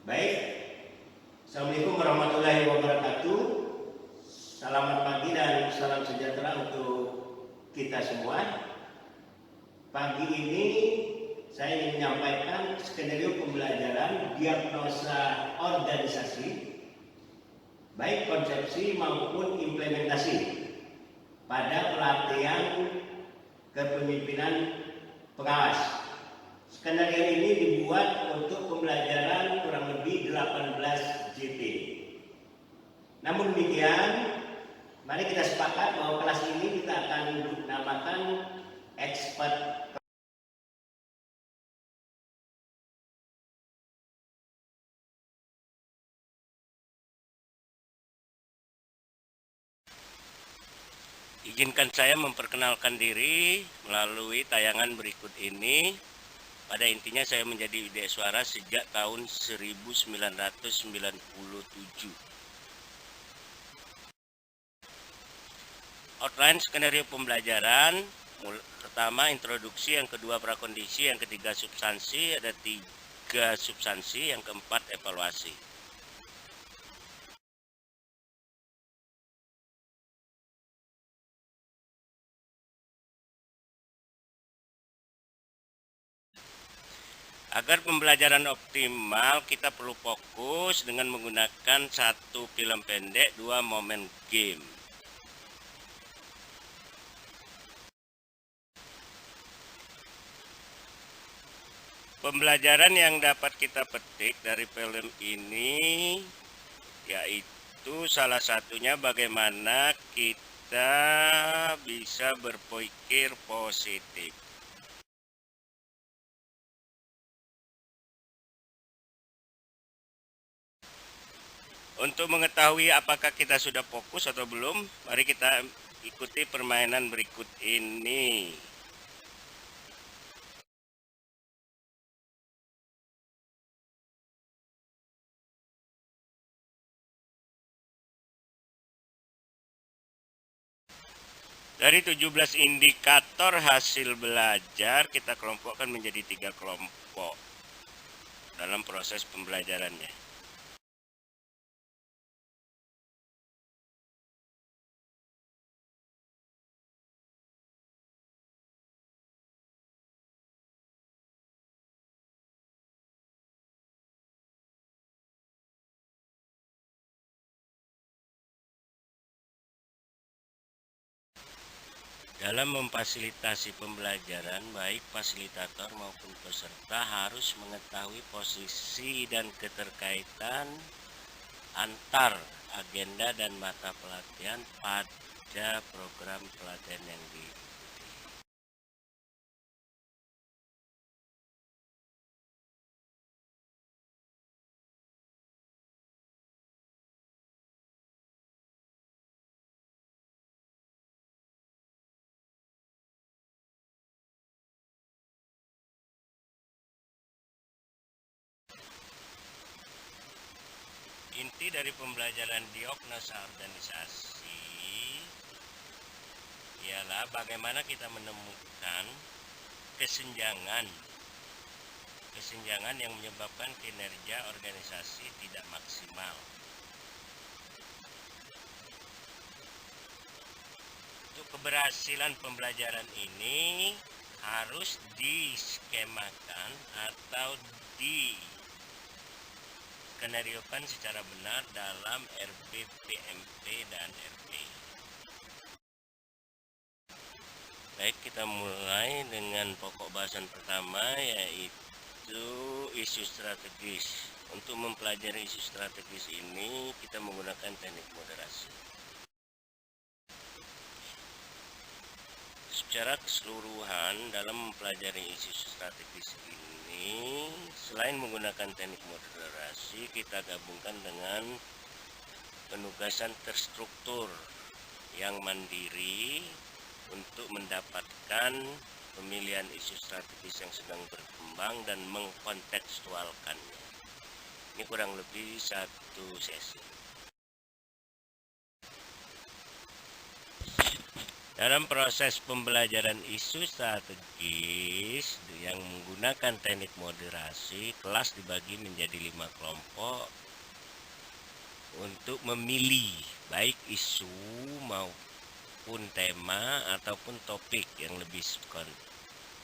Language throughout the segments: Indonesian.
Baik, Assalamualaikum warahmatullahi wabarakatuh. Selamat pagi dan salam sejahtera untuk kita semua. Pagi ini saya ingin menyampaikan skenario pembelajaran diagnosa organisasi, baik konsepsi maupun implementasi pada pelatihan kepemimpinan pengawas. Skenario ini dibuat untuk pembelajaran kurang lebih 18 JT. Namun demikian, mari kita sepakat bahwa kelas ini kita akan namakan expert. Izinkan saya memperkenalkan diri melalui tayangan berikut ini. Pada intinya saya menjadi Widyaswara sejak tahun 1997. Outline skenario pembelajaran: pertama introduksi, yang kedua prakondisi, yang ketiga substansi, ada 3 substansi, yang keempat evaluasi. Agar pembelajaran optimal, kita perlu fokus dengan menggunakan 1 film pendek, 2 momen game. Pembelajaran yang dapat kita petik dari film ini yaitu salah satunya bagaimana kita bisa berpikir positif. Untuk mengetahui apakah kita sudah fokus atau belum, mari kita ikuti permainan berikut ini. Dari 17 indikator hasil belajar, kita kelompokkan menjadi 3 kelompok dalam proses pembelajarannya. Dalam memfasilitasi pembelajaran, baik fasilitator maupun peserta harus mengetahui posisi dan keterkaitan antar agenda dan mata pelatihan pada program pelatihan yang diikuti. Inti dari pembelajaran diagnosa organisasi ialah bagaimana kita menemukan kesenjangan yang menyebabkan kinerja organisasi tidak maksimal. Untuk keberhasilan pembelajaran ini harus diskemakan atau skenariokan secara benar dalam RBPMP dan RP. Baik, kita mulai dengan pokok bahasan pertama, yaitu isu strategis. Untuk mempelajari isu strategis ini, kita menggunakan teknik moderasi. Secara keseluruhan, dalam mempelajari isu strategis ini, selain menggunakan teknik moderasi, kita gabungkan dengan penugasan terstruktur yang mandiri untuk mendapatkan pemilihan isu strategis yang sedang berkembang dan mengkontekstualkannya. Ini kurang lebih 1 sesi. Dalam proses pembelajaran isu strategis yang menggunakan teknik moderasi, kelas dibagi menjadi 5 kelompok untuk memilih baik isu maupun tema ataupun topik yang lebih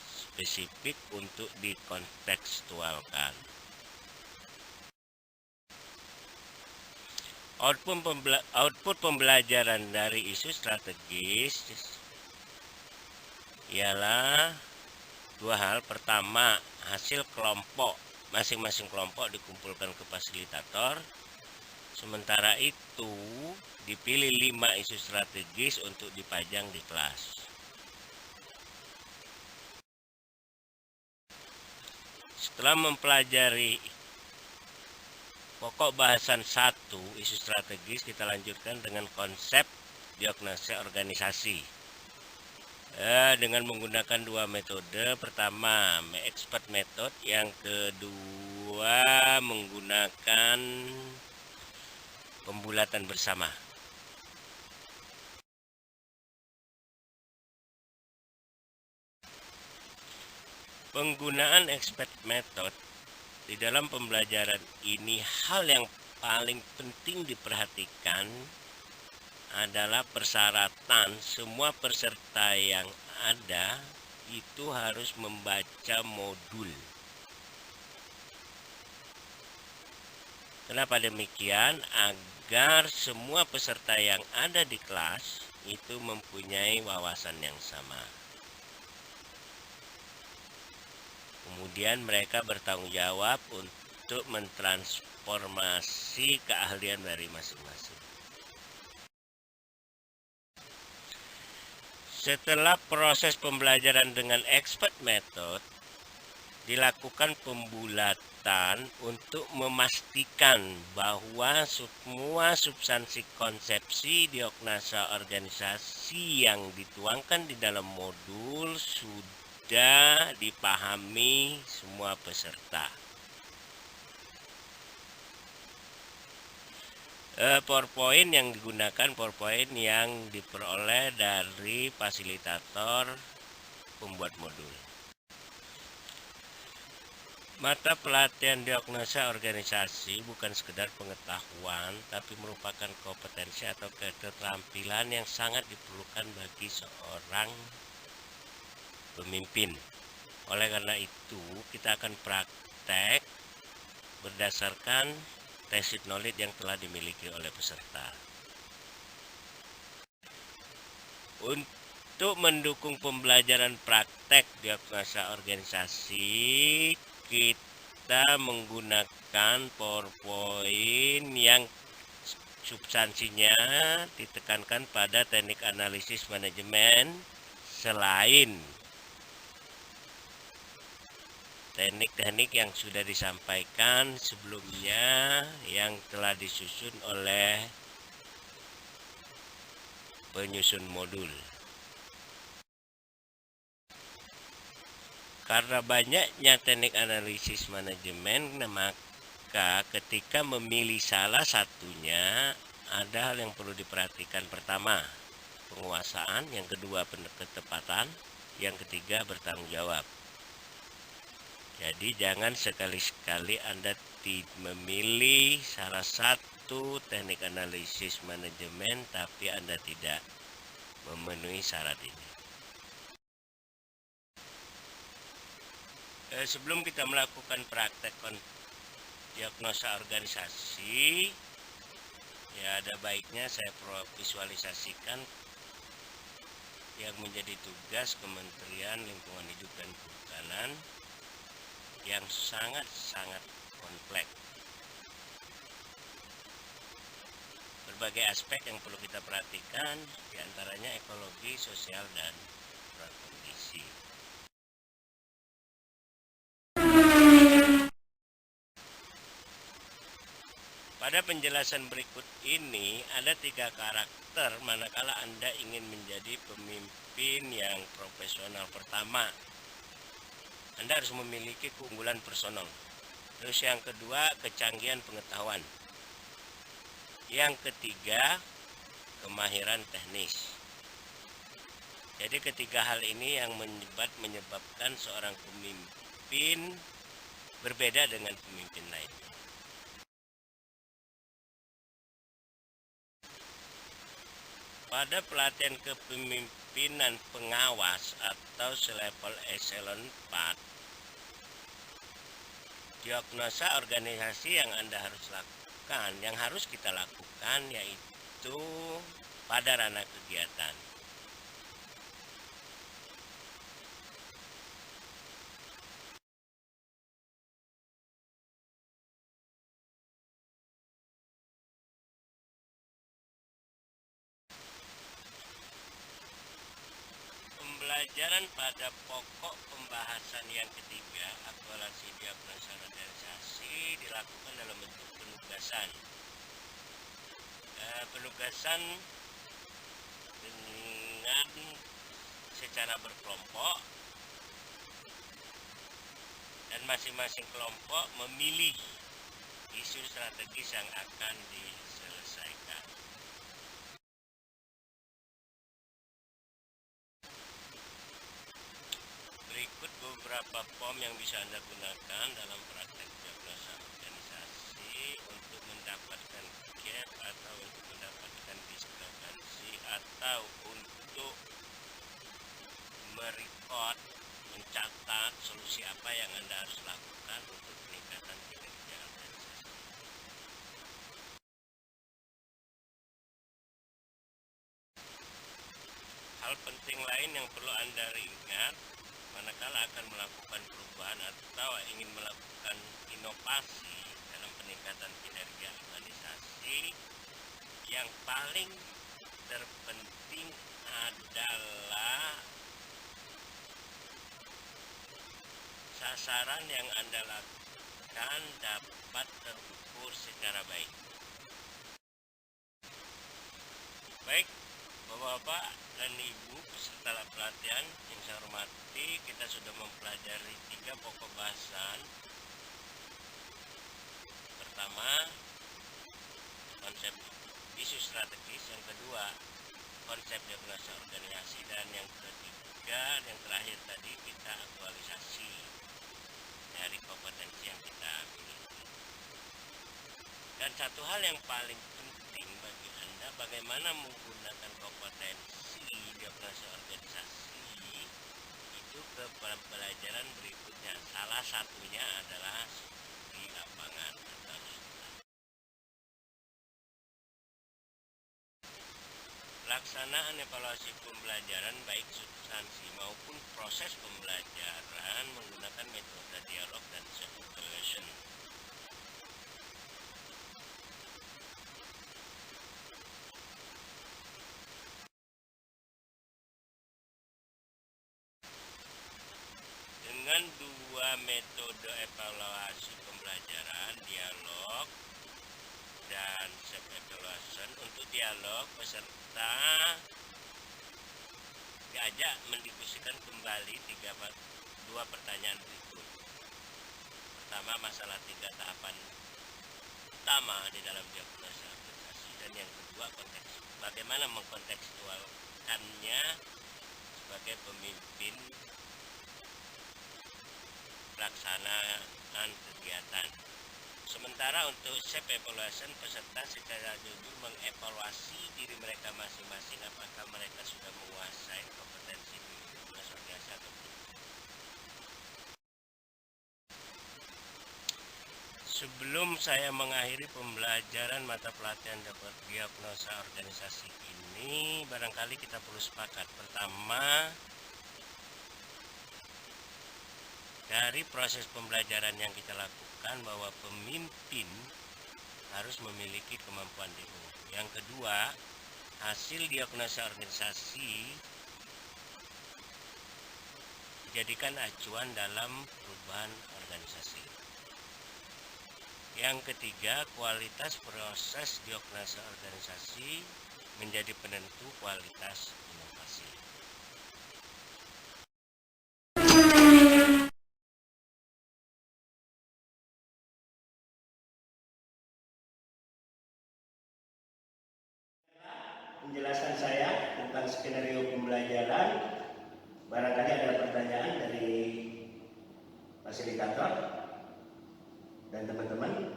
spesifik untuk dikontekstualkan. Output pembelajaran dari isu strategis ialah dua hal. Pertama, hasil kelompok, masing-masing kelompok dikumpulkan ke fasilitator. Sementara itu, dipilih 5 isu strategis untuk dipajang di kelas. Setelah mempelajari pokok bahasan 1 isu strategis, kita lanjutkan dengan konsep diagnosa organisasi. Dengan menggunakan 2 metode. Pertama, expert method, yang kedua menggunakan pembulatan bersama. Penggunaan expert method di dalam pembelajaran ini, hal yang paling penting diperhatikan adalah persyaratan semua peserta yang ada itu harus membaca modul. Kenapa demikian? Agar semua peserta yang ada di kelas itu mempunyai wawasan yang sama. Kemudian mereka bertanggung jawab untuk mentransformasi keahlian dari masing-masing. Setelah proses pembelajaran dengan expert method, dilakukan pembulatan untuk memastikan bahwa semua substansi konsepsi diagnosa organisasi yang dituangkan di dalam modul sudah dipahami semua peserta. PowerPoint yang digunakan PowerPoint yang diperoleh dari fasilitator pembuat modul. Mata pelatihan diagnosa organisasi bukan sekedar pengetahuan, tapi merupakan kompetensi atau keterampilan yang sangat diperlukan bagi seorang pemimpin. Oleh karena itu, kita akan praktek berdasarkan tacit knowledge yang telah dimiliki oleh peserta. Untuk mendukung pembelajaran praktek diagnosa organisasi, kita menggunakan PowerPoint yang substansinya ditekankan pada teknik analisis manajemen selain teknik-teknik yang sudah disampaikan sebelumnya yang telah disusun oleh penyusun modul. Karena banyaknya teknik analisis manajemen, maka ketika memilih salah satunya, ada hal yang perlu diperhatikan. Pertama, penguasaan. Yang kedua, ketepatan. Yang ketiga, bertanggung jawab. Jadi jangan sekali-sekali Anda memilih salah satu teknik analisis manajemen tapi Anda tidak memenuhi syarat ini. Sebelum kita melakukan praktek diagnosa organisasi, ya ada baiknya saya visualisasikan yang menjadi tugas Kementerian Lingkungan Hidup dan Kehutanan yang sangat-sangat kompleks. Berbagai aspek yang perlu kita perhatikan, diantaranya ekologi, sosial, dan prakondisi. Pada penjelasan berikut ini ada 3 karakter manakala Anda ingin menjadi pemimpin yang profesional. Pertama, Anda harus memiliki keunggulan personal. Terus yang kedua, kecanggihan pengetahuan. Yang ketiga, kemahiran teknis. Jadi ketiga hal ini yang menyebabkan seorang pemimpin berbeda dengan pemimpin lain. Pada pelatihan kepemimpinan pengawas atau selevel eselon 4, diagnosa organisasi yang Anda harus lakukan, yang harus kita lakukan yaitu pada ranah kegiatan. Pembelajaran pada pokok pembahasan yang ketiga, aktualisasi diagnosa organisasi, dilakukan dalam bentuk penugasan. Penugasan dengan secara berkelompok, dan masing-masing kelompok memilih isu strategis yang akan diselesaikan. Berikut beberapa form yang bisa Anda gunakan dalam praktek diagnosa organisasi untuk mendapatkan gap atau untuk mendapatkan diskrepansi atau untuk merecord, mencatat solusi apa yang Anda harus lakukan untuk peningkatan kinerja organisasi. Hal penting lain yang perlu Anda ingat manakala akan melakukan perubahan atau ingin melakukan inovasi dalam peningkatan kinerja organisasi, yang paling terpenting adalah sasaran yang Anda lakukan dapat terukur secara baik. Baik, Bapak-bapak dan Ibu peserta pelatihan yang saya hormati, kita sudah mempelajari 3 pokok bahasan. Pertama, konsep isu strategis. Yang kedua, konsep diagnosa organisasi. Dan yang ketiga, yang terakhir tadi, kita aktualisasi dari kompetensi yang kita miliki. Dan satu hal yang paling penting bagi Anda, bagaimana menggunakan kompetensi diagnosa organisasi itu ke pelajaran berikutnya. Salah satunya adalah di lapangan atau pelaksanaan evaluasi pembelajaran baik substansi maupun proses pembelajaran menggunakan metode dialog dan self-evaluation. Dengan 2 metode evaluasi pembelajaran, dialog dan self-evaluation. Untuk dialog, peserta diajak mendiskusikan kembali 2 pertanyaan berikut. Pertama, masalah 3 tahapan utama di dalam diagnosa organisasi, dan yang kedua, konteks. Bagaimana mengkontekstualkannya sebagai pemimpin pelaksanaan kegiatan. Sementara untuk self-evaluation, peserta secara jujur mengevaluasi diri mereka masing-masing apakah mereka sudah menguasai kompetensi diagnosa organisasi atau belum. Sebelum saya mengakhiri pembelajaran mata pelatihan diagnosa organisasi ini, barangkali kita perlu sepakat. Pertama, dari proses pembelajaran yang kita lakukan bahwa pemimpin harus memiliki kemampuan DO. Yang kedua, hasil diagnosa organisasi dijadikan acuan dalam perubahan organisasi. Yang ketiga, kualitas proses diagnosa organisasi menjadi penentu kualitas inovasi. penjelasan saya tentang skenario pembelajaran. Barangkali ada pertanyaan dari fasilitator dan teman-teman.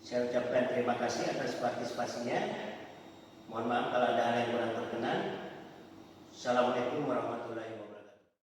Saya ucapkan terima kasih atas partisipasinya. Mohon maaf kalau ada hal yang kurang berkenan.